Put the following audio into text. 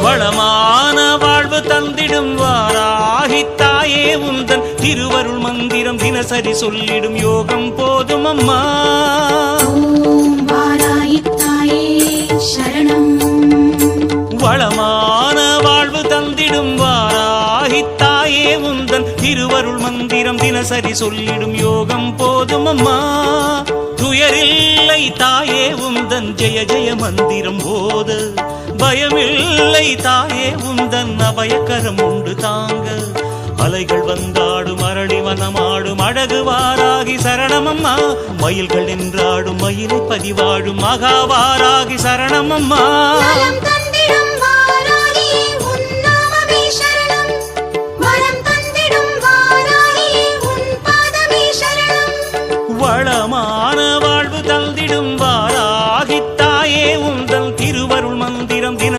வளமான வாழ்வு தந்திடும் வாராகி தாயே உந்தன் திருவருள் மந்திரம் தினசரி சொல்லிடும் யோகம் போதும் அம்மா. ஓம் வாராகி தாயே சரணம். வளமான வாழ்வு தந்திடும் வாராகி தாயே உந்தன் திருவருள் மந்திரம் தினசரி சொல்லிடும் யோகம் போதும் அம்மா. துயரில்லை தாயே உந்தன் ஜெய ஜெய மந்திரம் போத, பயமில்லை தாயே உந்தன் அபயக்கரம் உண்டு தாங்க. அலைகள் வந்தாடும் அரளி வனமாடும் அழகு வாராகி சரணமம்மா. மயில்கள் என்றாடும் மயிலை பதிவாடும் மகாவாராகி சரணமம்மா.